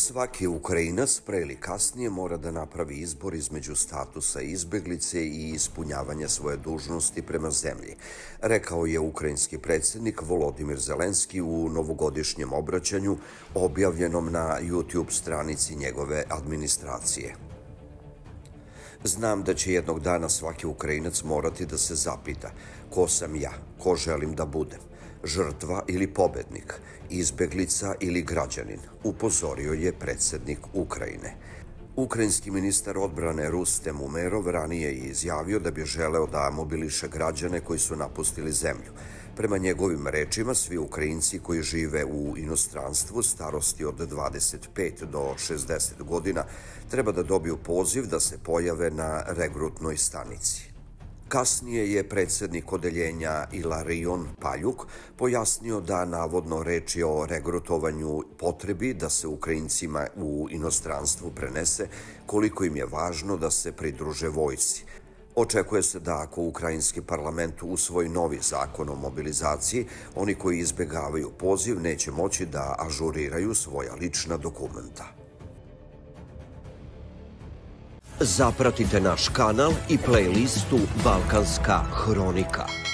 Svaki Ukrajinac pre ili kasnije mora da napravi izbor između statusa izbeglice i ispunjavanja svoje dužnosti prema zemlji, rekao je ukrajinski predsjednik Volodimir Zelenski u novogodišnjem obraćanju objavljenom na YouTube stranici njegove administracije. Znam da će jednog dana svaki Ukrajinac morati da se zapita ko sam ja, ko želim da budem, žrtva ili pobednik, izbeglica ili građanin, upozorio je predsjednik Ukrajine. Ukrajinski ministar odbrane Rustem Umerov ranije je izjavio da bi želeo da mobiliše građane koji su napustili zemlju. Prema njegovim rečima, svi Ukrajinci koji žive u inostranstvu starosti od 25 do 60 godina treba da dobiju poziv da se pojave na regrutnoj stanici. Kasnije je predsjednik odeljenja Ilarion Paljuk pojasnio da navodno reč je o regrutovanju potrebi da se Ukrajincima u inostranstvu prenese koliko im je važno da se pridruže vojsci. Očekuje se da ako ukrajinski parlament usvoji novi zakon o mobilizaciji, oni koji izbegavaju poziv neće moći da ažuriraju svoja lična dokumenta. Zapratite naš kanal i playlistu Balkanska hronika.